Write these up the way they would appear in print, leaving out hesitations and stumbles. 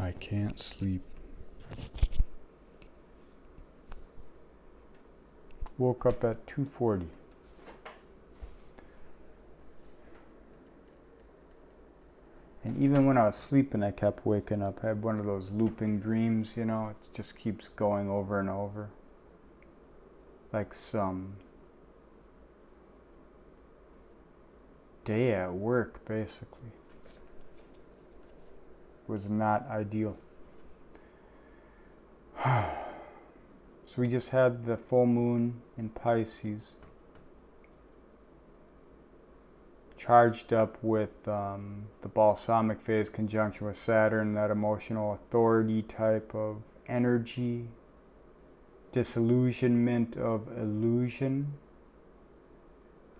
I can't sleep. Woke up at 2:40. And even when I was sleeping, I kept waking up. I had one of those looping dreams, you know, it just keeps going over and over. Like some day at work, basically. Was not ideal. So we just had the full moon in Pisces. Charged up with the balsamic phase conjunction with Saturn, that emotional authority type of energy, disillusionment of illusion,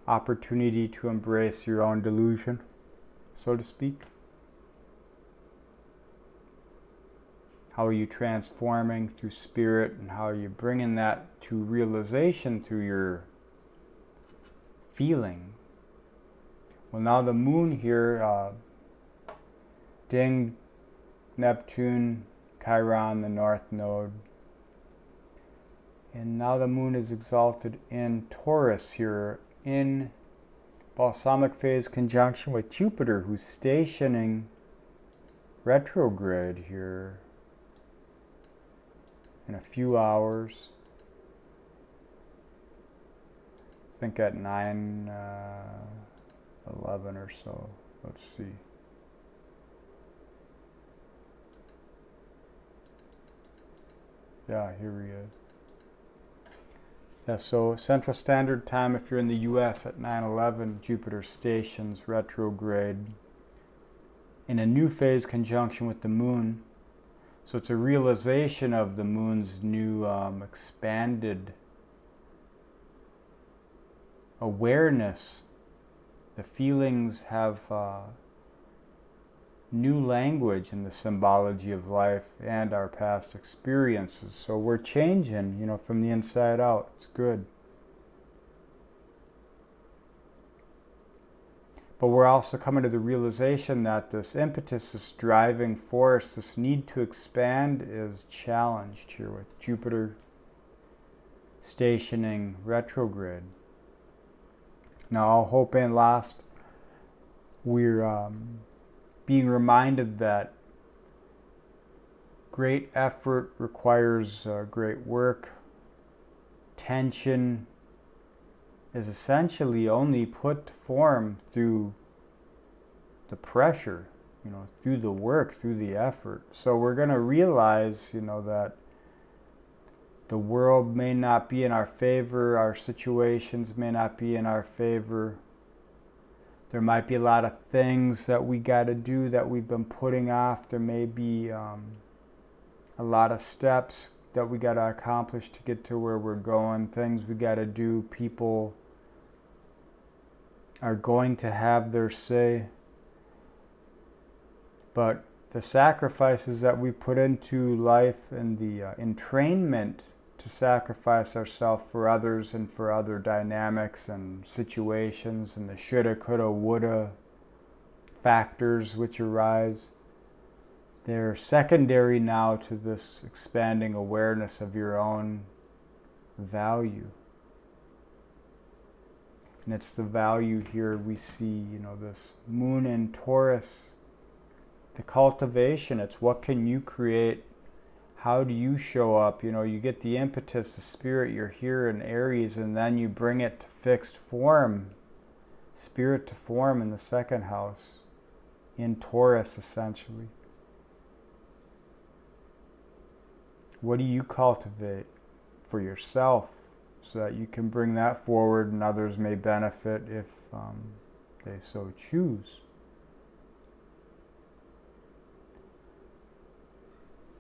opportunity to embrace your own delusion, so to speak. How are you transforming through spirit, and how are you bringing that to realization through your feeling? Well, now the moon here dinged Neptune, Chiron, the north node. And now the moon is exalted in Taurus here in balsamic phase conjunction with Jupiter, who's stationing retrograde here in a few hours. I think at 9:11 or so. Let's see. Yeah, here he is. Yeah, so Central Standard Time, if you're in the US, at 9:11, Jupiter stations retrograde in a new phase conjunction with the moon. So it's a realization of the moon's new expanded awareness. The feelings have new language in the symbology of life and our past experiences. So we're changing, you know, from the inside out. It's good. But we're also coming to the realization that this impetus, this driving force, this need to expand is challenged here with Jupiter stationing retrograde. Now, all hope ain't lost. We're being reminded that great effort requires great work. Tension is essentially only put to form through the pressure, you know, through the work, through the effort. So we're going to realize, you know, that the world may not be in our favor, our situations may not be in our favor. There might be a lot of things that we got to do that we've been putting off. There may be a lot of steps that we got to accomplish to get to where we're going, things we got to do. People are going to have their say. But the sacrifices that we put into life and the entrainment to sacrifice ourselves for others and for other dynamics and situations and the shoulda, coulda, woulda factors which arise, they're secondary now to this expanding awareness of your own value. And it's the value here we see, you know, this moon in Taurus, the cultivation. It's what can you create? How do you show up? You know, you get the impetus, the spirit, you're here in Aries, and then you bring it to fixed form, spirit to form in the second house, in Taurus essentially. What do you cultivate for yourself so that you can bring that forward and others may benefit if they so choose?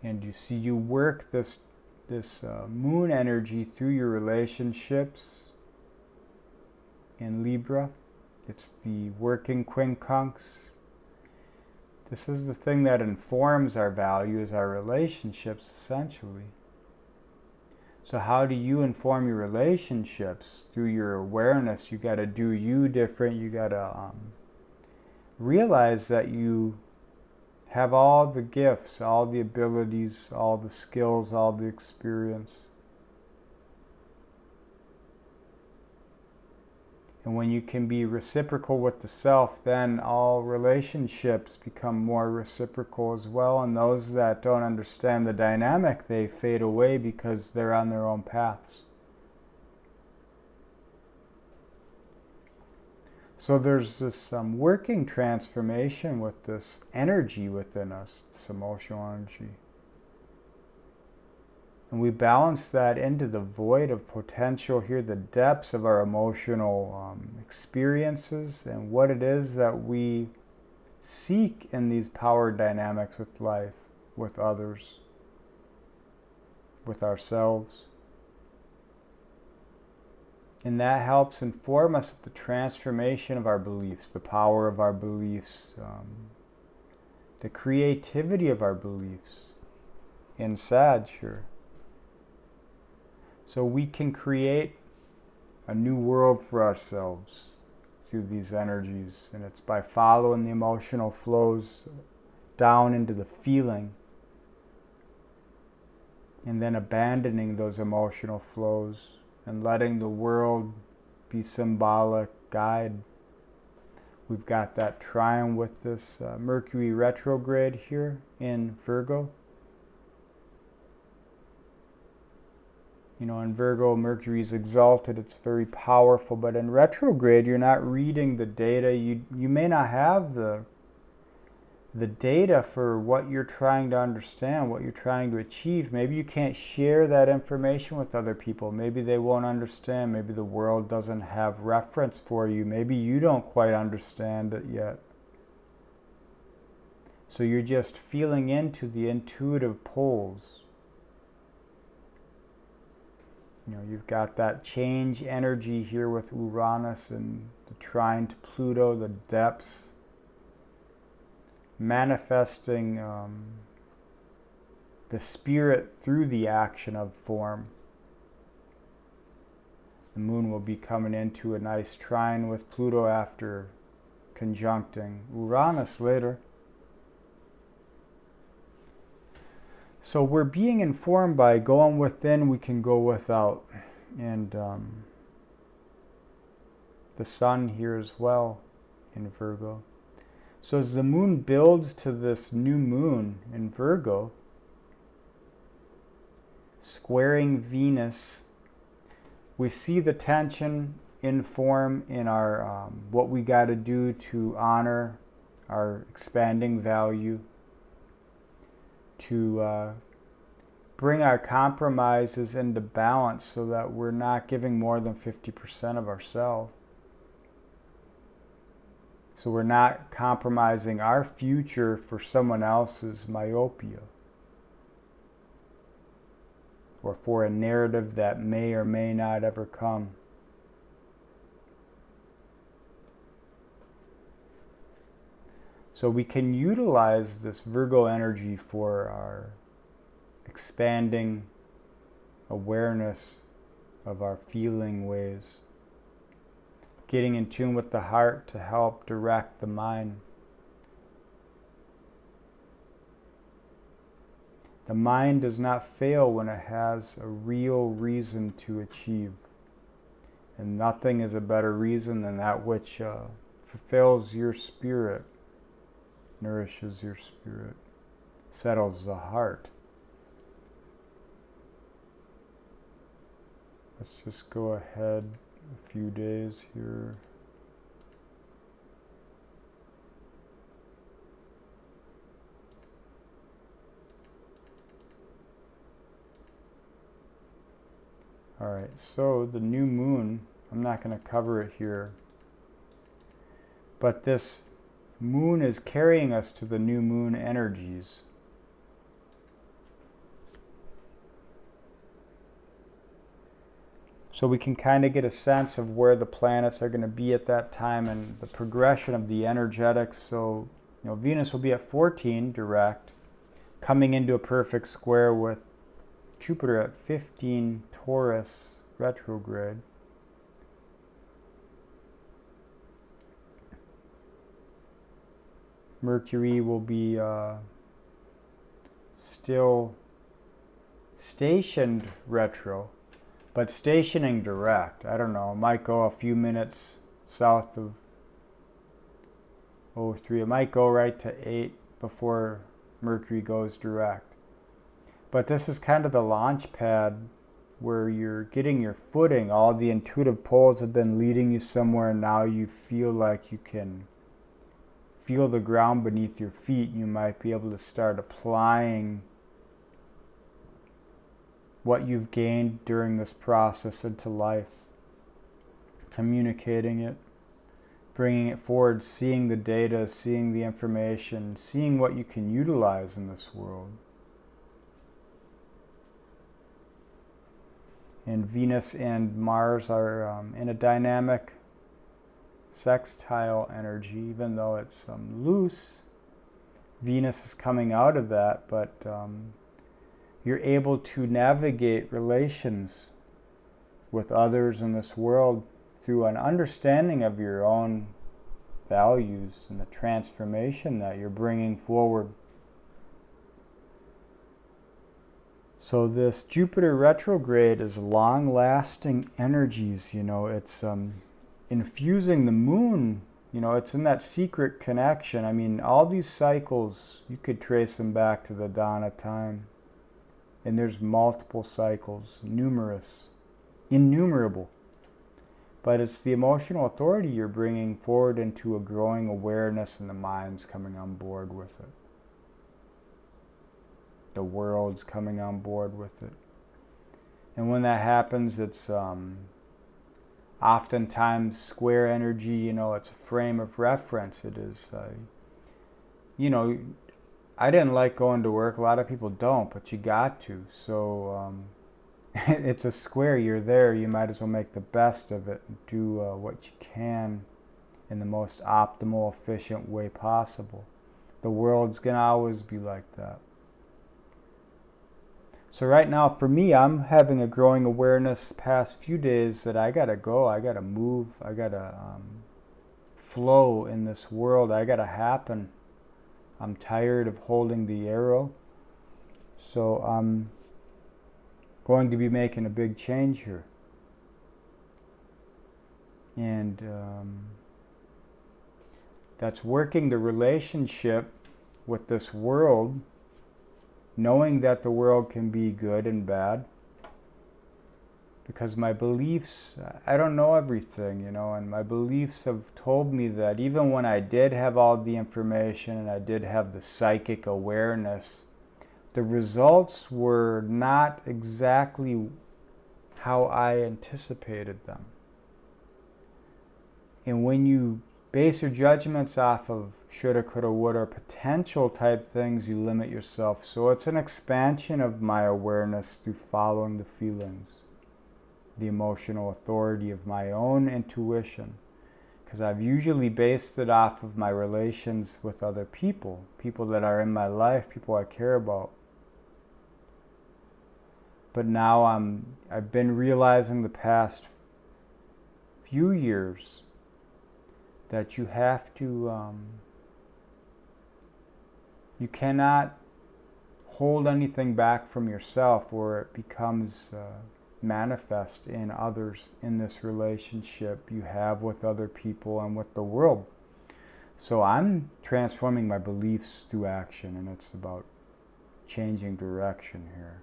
And you see, you work this moon energy through your relationships in Libra. It's the working quincunx. This is the thing that informs our values, our relationships, essentially. So how do you inform your relationships? Through your awareness. You got to do you different. You got to realize that you have all the gifts, all the abilities, all the skills, all the experience. And when you can be reciprocal with the self, then all relationships become more reciprocal as well. And those that don't understand the dynamic, they fade away because they're on their own paths. So there's this working transformation with this energy within us, this emotional energy. And we balance that into the void of potential here, the depths of our emotional experiences and what it is that we seek in these power dynamics with life, with others, with ourselves. And that helps inform us of the transformation of our beliefs, the power of our beliefs, the creativity of our beliefs in Sag here. So we can create a new world for ourselves through these energies. And it's by following the emotional flows down into the feeling and then abandoning those emotional flows and letting the world be symbolic guide. We've got that trine with this Mercury retrograde here in Virgo. You know, in Virgo, Mercury is exalted, it's very powerful, but in retrograde, you're not reading the data. You may not have the data for what you're trying to understand, what you're trying to achieve. Maybe you can't share that information with other people. Maybe they won't understand. Maybe the world doesn't have reference for you. Maybe you don't quite understand it yet. So you're just feeling into the intuitive poles. You know, you've got that change energy here with Uranus and the trine to Pluto, the depths, manifesting the spirit through the action of form. The moon will be coming into a nice trine with Pluto after conjuncting Uranus later. So we're being informed by going within, we can go without. And the sun here as well in Virgo. So as the moon builds to this new moon in Virgo, squaring Venus, we see the tension in form in our what we got to do to honor our expanding value, to bring our compromises into balance so that we're not giving more than 50% of ourselves. So we're not compromising our future for someone else's myopia or for a narrative that may or may not ever come. So we can utilize this Virgo energy for our expanding awareness of our feeling ways, getting in tune with the heart to help direct the mind. The mind does not fail when it has a real reason to achieve. And nothing is a better reason than that which fulfills your spirit, nourishes your spirit, settles the heart. Let's just go ahead a few days here. All right, so the new moon, I'm not going to cover it here, but this moon is carrying us to the new moon energies. So we can kind of get a sense of where the planets are going to be at that time and the progression of the energetics. So, you know, Venus will be at 14 direct, coming into a perfect square with Jupiter at 15 Taurus retrograde. Mercury will be still stationed retro, but stationing direct. I don't know, it might go a few minutes south of 03. It might go right to 8 before Mercury goes direct. But this is kind of the launch pad where you're getting your footing. All the intuitive poles have been leading you somewhere, and now you feel like you can feel the ground beneath your feet. You might be able to start applying what you've gained during this process into life, communicating it, bringing it forward, seeing the data, seeing the information, seeing what you can utilize in this world. And Venus and Mars are in a dynamic sextile energy, even though it's loose. Venus is coming out of that, but you're able to navigate relations with others in this world through an understanding of your own values and the transformation that you're bringing forward. So this Jupiter retrograde is long-lasting energies, it's infusing the moon, it's in that secret connection. I mean, all these cycles, you could trace them back to the dawn of time. And there's multiple cycles, innumerable. But it's the emotional authority you're bringing forward into a growing awareness, and the mind's coming on board with it. The world's coming on board with it. And when that happens, it's oftentimes square energy, it's a frame of reference. It is, I didn't like going to work. A lot of people don't, but you got to. So it's a square. You're there. You might as well make the best of it and do what you can in the most optimal, efficient way possible. The world's going to always be like that. So right now, for me, I'm having a growing awareness the past few days that I got to go. I got to move. I got to flow in this world. I got to happen. I'm tired of holding the arrow, so I'm going to be making a big change here. And that's working the relationship with this world, knowing that the world can be good and bad, because my beliefs, I don't know everything, and my beliefs have told me that even when I did have all the information and I did have the psychic awareness, the results were not exactly how I anticipated them. And when you base your judgments off of shoulda, coulda, woulda, potential type things, you limit yourself. So it's an expansion of my awareness through following the feelings, the emotional authority of my own intuition, because I've usually based it off of my relations with other people that are in my life, people I care about. But now I've been realizing the past few years that you have to, you cannot hold anything back from yourself, or it becomes manifest in others in this relationship you have with other people and with the world. So I'm transforming my beliefs through action, and it's about changing direction here.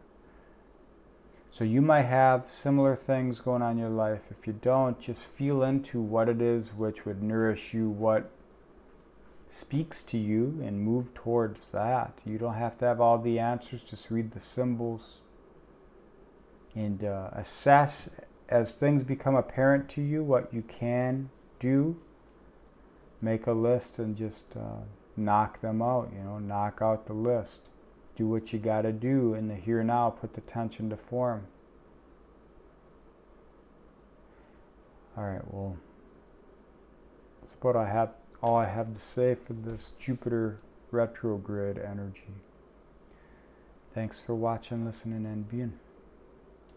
So you might have similar things going on in your life. If you don't, just feel into what it is which would nourish you, what speaks to you, and move towards that. You don't have to have all the answers, just read the symbols and assess as things become apparent to you what you can do. Make a list and just knock them out, knock out the list. Do what you got to do in the here and now. Put the tension to form. All right, well, that's about all I have to say for this Jupiter retrograde energy. Thanks for watching, listening, and being.